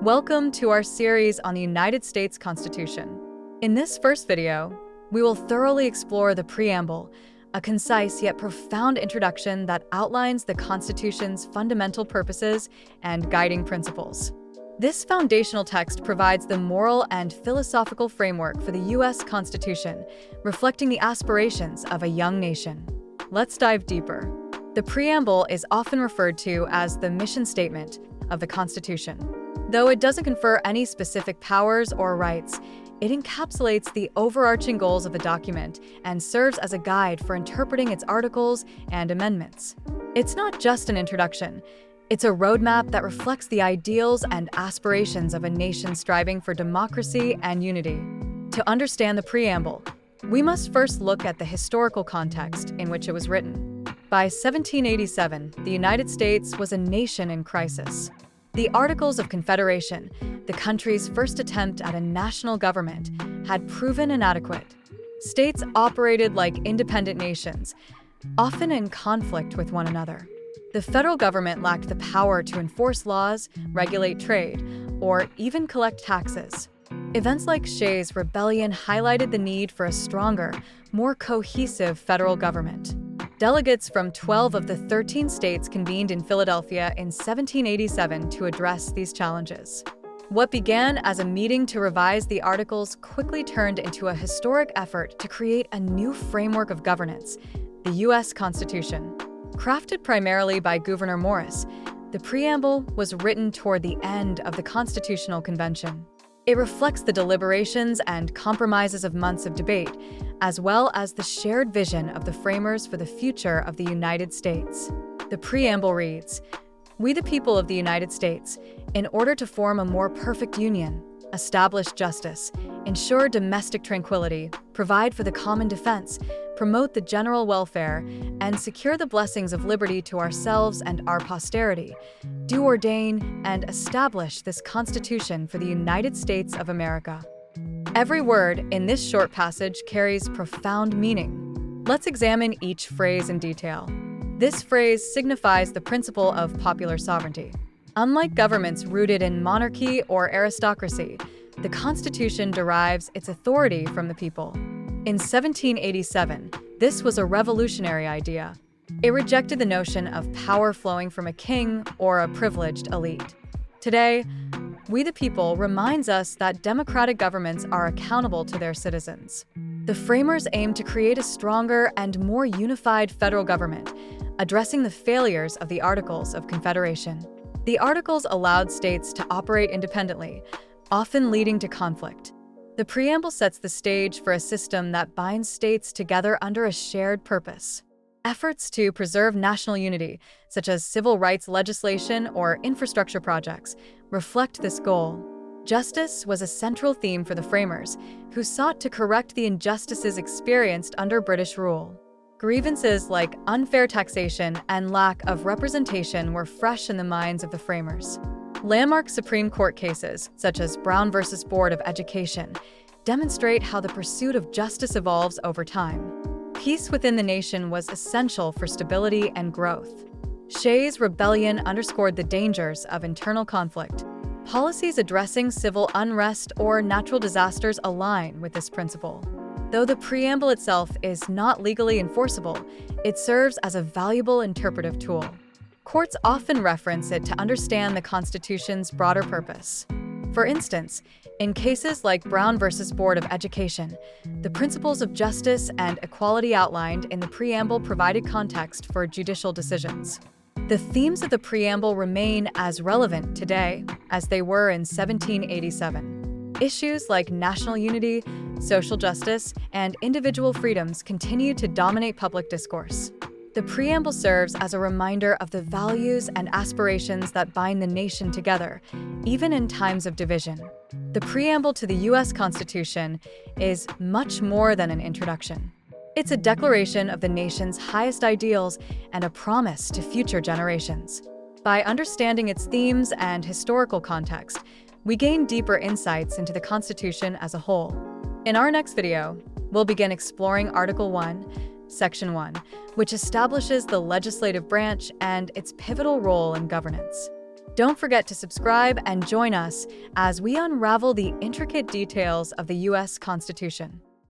Welcome to our series on the United States Constitution. In this first video, we will thoroughly explore the Preamble, a concise yet profound introduction that outlines the Constitution's fundamental purposes and guiding principles. This foundational text provides the moral and philosophical framework for the U.S. Constitution, reflecting the aspirations of a young nation. Let's dive deeper. The Preamble is often referred to as the mission statement of the Constitution. Though it doesn't confer any specific powers or rights, it encapsulates the overarching goals of the document and serves as a guide for interpreting its articles and amendments. It's not just an introduction. It's a roadmap that reflects the ideals and aspirations of a nation striving for democracy and unity. To understand the Preamble, we must first look at the historical context in which it was written. By 1787, the United States was a nation in crisis. The Articles of Confederation, the country's first attempt at a national government, had proven inadequate. States operated like independent nations, often in conflict with one another. The federal government lacked the power to enforce laws, regulate trade, or even collect taxes. Events like Shays' Rebellion highlighted the need for a stronger, more cohesive federal government. Delegates from 12 of the 13 states convened in Philadelphia in 1787 to address these challenges. What began as a meeting to revise the Articles quickly turned into a historic effort to create a new framework of governance, the U.S. Constitution. Crafted primarily by Gouverneur Morris, the Preamble was written toward the end of the Constitutional Convention. It reflects the deliberations and compromises of months of debate, as well as the shared vision of the framers for the future of the United States. The Preamble reads, "We the people of the United States, in order to form a more perfect union, establish justice, ensure domestic tranquility, provide for the common defense, promote the general welfare, and secure the blessings of liberty to ourselves and our posterity, do ordain and establish this Constitution for the United States of America." Every word in this short passage carries profound meaning. Let's examine each phrase in detail. This phrase signifies the principle of popular sovereignty. Unlike governments rooted in monarchy or aristocracy, the Constitution derives its authority from the people. In 1787, this was a revolutionary idea. It rejected the notion of power flowing from a king or a privileged elite. Today, "We the people" reminds us that democratic governments are accountable to their citizens. The framers aimed to create a stronger and more unified federal government, addressing the failures of the Articles of Confederation. The Articles allowed states to operate independently, often leading to conflict. The Preamble sets the stage for a system that binds states together under a shared purpose. Efforts to preserve national unity, such as civil rights legislation or infrastructure projects, reflect this goal. Justice was a central theme for the framers, who sought to correct the injustices experienced under British rule. Grievances like unfair taxation and lack of representation were fresh in the minds of the framers. Landmark Supreme Court cases, such as Brown v. Board of Education, demonstrate how the pursuit of justice evolves over time. Peace within the nation was essential for stability and growth. Shays' Rebellion underscored the dangers of internal conflict. Policies addressing civil unrest or natural disasters align with this principle. Though the Preamble itself is not legally enforceable, it serves as a valuable interpretive tool. Courts often reference it to understand the Constitution's broader purpose. For instance, in cases like Brown v. Board of Education, the principles of justice and equality outlined in the Preamble provided context for judicial decisions. The themes of the Preamble remain as relevant today as they were in 1787. Issues like national unity, social justice, and individual freedoms continue to dominate public discourse. The Preamble serves as a reminder of the values and aspirations that bind the nation together, even in times of division. The Preamble to the U.S. Constitution is much more than an introduction. It's a declaration of the nation's highest ideals and a promise to future generations. By understanding its themes and historical context, we gain deeper insights into the Constitution as a whole. In our next video, we'll begin exploring Article 1, Section 1, which establishes the legislative branch and its pivotal role in governance. Don't forget to subscribe and join us as we unravel the intricate details of the US Constitution.